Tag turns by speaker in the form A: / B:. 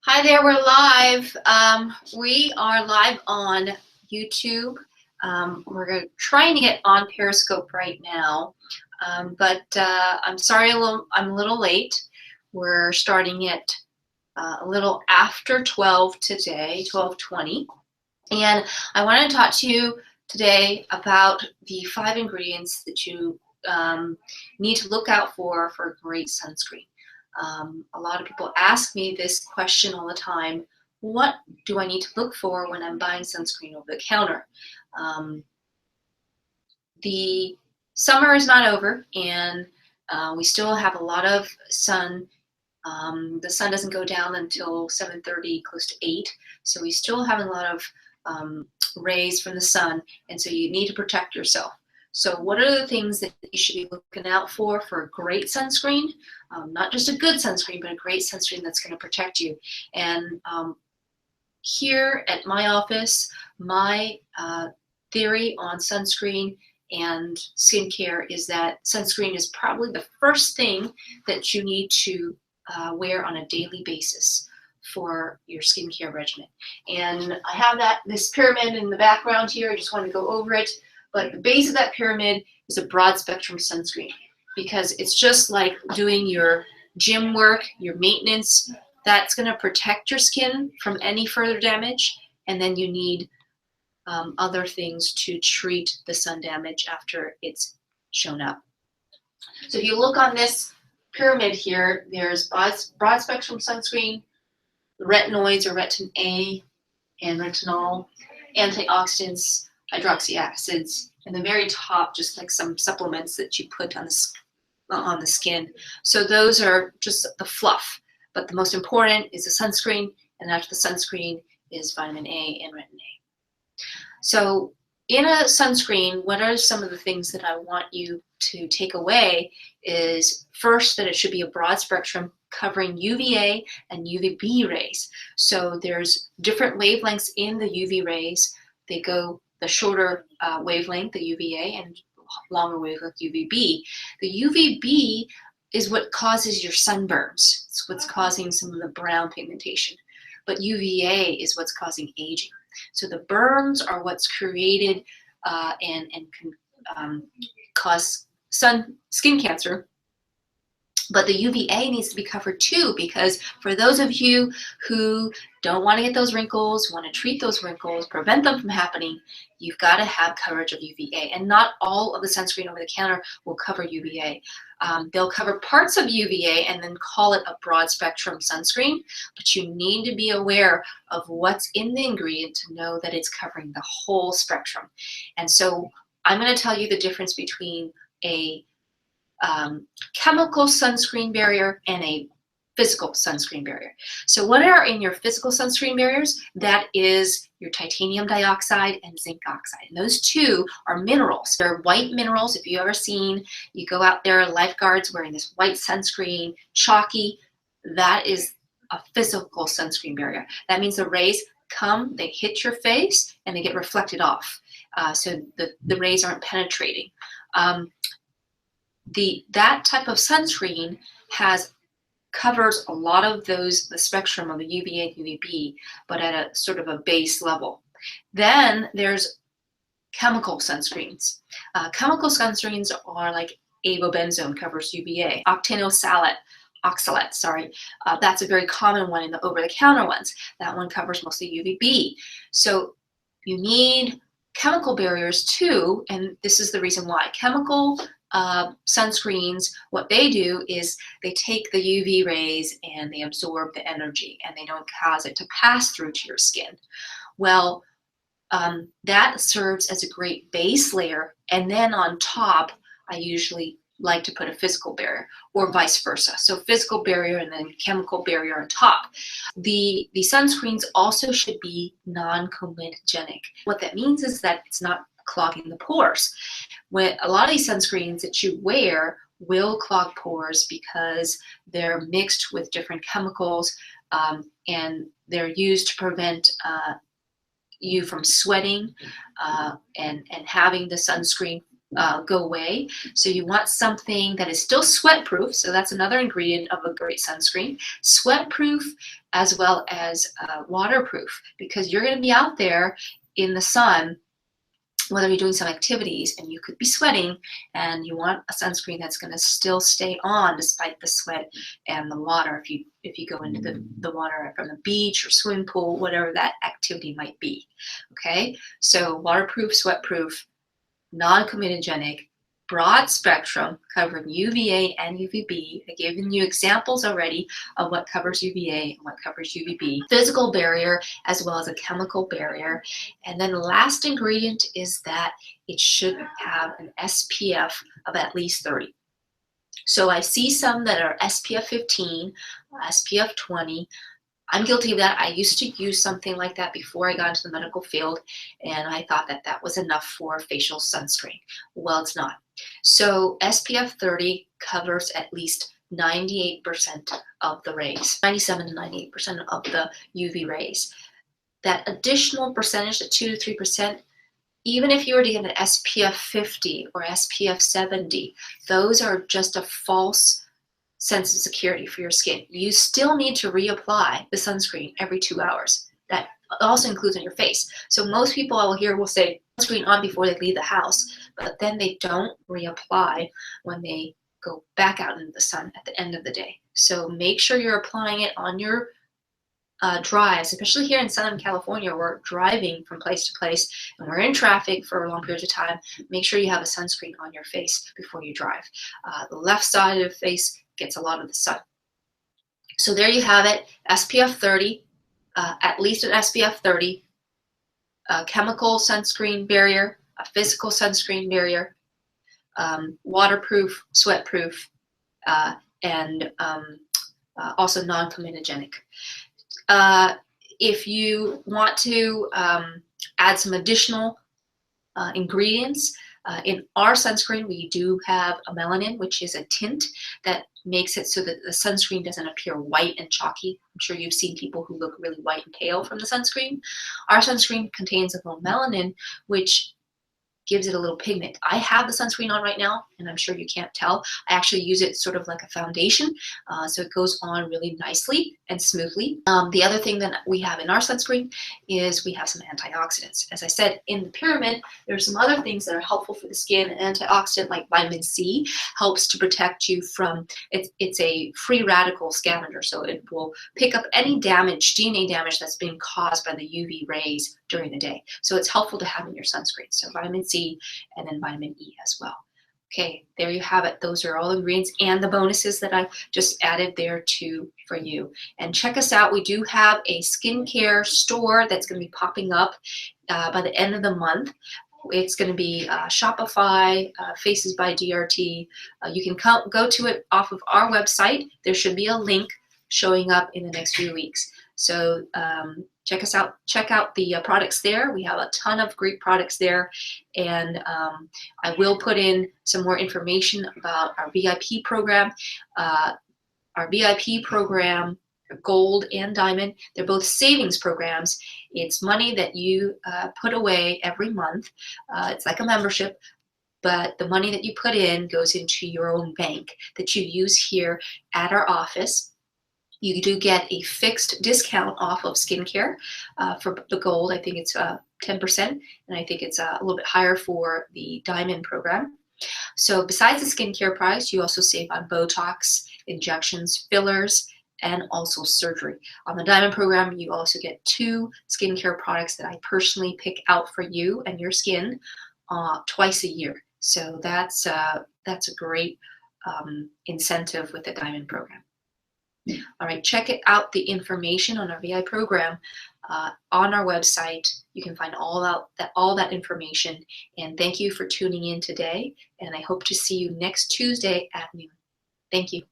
A: Hi there, we're live. We are live on YouTube. We're trying to get on Periscope right now, but I'm sorry I'm a little late. We're starting at a little after 12 today, 12:20. And I want to talk to you today about the 5 ingredients that you need to look out for a great sunscreen. A lot of people ask me this question all the time: what do I need to look for when I'm buying sunscreen over the counter? The summer is not over, and we still have a lot of sun. The sun doesn't go down until 7:30, close to 8, so we still have a lot of rays from the sun, and so you need to protect yourself. So what are the things that you should be looking out for a great sunscreen? Not just a good sunscreen, but a great sunscreen that's going to protect you. And here at my office, my theory on sunscreen and skincare is that sunscreen is probably the first thing that you need to wear on a daily basis for your skincare regimen. And I have this pyramid in the background here. I just want to go over it. But the base of that pyramid is a broad spectrum sunscreen, because it's just like doing your gym work, your maintenance. That's going to protect your skin from any further damage. And then you need other things to treat the sun damage after it's shown up. So if you look on this pyramid here, there's broad spectrum sunscreen, retinoids or retin A and retinol, antioxidants, hydroxy acids, and the very top, just like some supplements that you put on the skin. So those are just the fluff, but the most important is the sunscreen, and after the sunscreen is vitamin A and retin A. So in a sunscreen, what are some of the things that I want you to take away is, first, that it should be a broad spectrum covering UVA and UVB rays. So there's different wavelengths in the UV rays. They go the shorter wavelength, the UVA, and longer wavelength, UVB. The UVB is what causes your sunburns. It's what's causing some of the brown pigmentation. But UVA is what's causing aging. So the burns are what's created and can cause skin cancer. But the UVA needs to be covered too, because for those of you who don't want to get those wrinkles, want to treat those wrinkles, prevent them from happening, you've got to have coverage of UVA. And not all of the sunscreen over the counter will cover UVA. They'll cover parts of UVA and then call it a broad spectrum sunscreen, but you need to be aware of what's in the ingredient to know that it's covering the whole spectrum. And so I'm going to tell you the difference between a chemical sunscreen barrier and a physical sunscreen barrier. So what are in your physical sunscreen barriers? That is your titanium dioxide and zinc oxide. And those two are minerals. They're white minerals. If you've ever seen, you go out there, lifeguards wearing this white sunscreen, chalky, that is a physical sunscreen barrier. That means the rays come, they hit your face, and they get reflected off. So the rays aren't penetrating. That type of sunscreen covers a lot of the spectrum of the UVA and UVB, but at a sort of a base level. Then there's chemical sunscreens. Chemical sunscreens are like avobenzone, covers UVA. Octanoxalate, that's a very common one in the over-the-counter ones. That one covers mostly UVB. So you need chemical barriers too, and this is the reason why. Chemical sunscreens, what they do is they take the UV rays and they absorb the energy, and they don't cause it to pass through to your skin. Well, that serves as a great base layer, and then on top, I usually like to put a physical barrier, or vice versa. So physical barrier and then chemical barrier on top. The sunscreens also should be non-comedogenic. What that means is that it's not clogging the pores. When a lot of these sunscreens that you wear will clog pores because they're mixed with different chemicals, and they're used to prevent you from sweating and having the sunscreen go away. So you want something that is still sweat proof. So that's another ingredient of a great sunscreen. Sweat proof as well as waterproof, because you're going to be out there in the sun, whether you're doing some activities and you could be sweating, and you want a sunscreen that's going to still stay on despite the sweat and the water if you go into the water from the beach or swimming pool, whatever that activity might be. Okay, so waterproof, sweat-proof, non-comedogenic, broad spectrum, covering UVA and UVB. I've given you examples already of what covers UVA and what covers UVB. Physical barrier as well as a chemical barrier. And then the last ingredient is that it should have an SPF of at least 30. So I see some that are SPF 15, SPF 20. I'm guilty of that. I used to use something like that before I got into the medical field, and I thought that that was enough for facial sunscreen. Well, it's not. So SPF 30 covers at least 98% of the rays, 97 to 98% of the UV rays. That additional percentage, the 2 to 3%, even if you were to get an SPF 50 or SPF 70, those are just a false sense of security for your skin. You still need to reapply the sunscreen every 2 hours. That also includes on your face. So most people I will hear will say sunscreen on before they leave the house, but then they don't reapply when they go back out into the sun at the end of the day. So make sure you're applying it on your drives, especially here in Southern California. We're driving from place to place and we're in traffic for long periods of time. Make sure you have a sunscreen on your face before you drive. The left side of the face gets a lot of the sun. So there you have it, SPF 30, at least an SPF 30, a chemical sunscreen barrier, a physical sunscreen barrier, waterproof, sweat-proof, and also non-comedogenic. If you want to add some additional ingredients, in our sunscreen, we do have a melanin, which is a tint that makes it so that the sunscreen doesn't appear white and chalky. I'm sure you've seen people who look really white and pale from the sunscreen. Our sunscreen contains a little melanin, which gives it a little pigment. I have the sunscreen on right now, and I'm sure you can't tell. I actually use it sort of like a foundation, so it goes on really nicely and smoothly. The other thing that we have in our sunscreen is we have some antioxidants. As I said, in the pyramid, there's some other things that are helpful for the skin. An antioxidant like vitamin C helps to protect you from, it's a free radical scavenger, so it will pick up any damage, DNA damage that's been caused by the UV rays during the day. So it's helpful to have in your sunscreen. So vitamin C and then vitamin E as well. Okay, there you have it. Those are all ingredients and the bonuses that I just added there too for you. And check us out. We do have a skincare store that's going to be popping up by the end of the month. It's going to be Shopify, Faces by DRT. You can go to it off of our website. There should be a link showing up in the next few weeks. So check us out. Check out the products there. We have a ton of great products there, and I will put in some more information about our VIP program. Our VIP program, Gold and Diamond, they're both savings programs. It's money that you put away every month. It's like a membership, but the money that you put in goes into your own bank that you use here at our office. You do get a fixed discount off of skincare for the Gold. I think it's 10%, and I think it's a little bit higher for the Diamond program. So besides the skincare price, you also save on Botox, injections, fillers, and also surgery. On the Diamond program, you also get 2 skincare products that I personally pick out for you and your skin twice a year. So that's a great incentive with the Diamond program. All right, check it out, the information on our VI program on our website. You can find all that information. And thank you for tuning in today. And I hope to see you next Tuesday at noon. Thank you.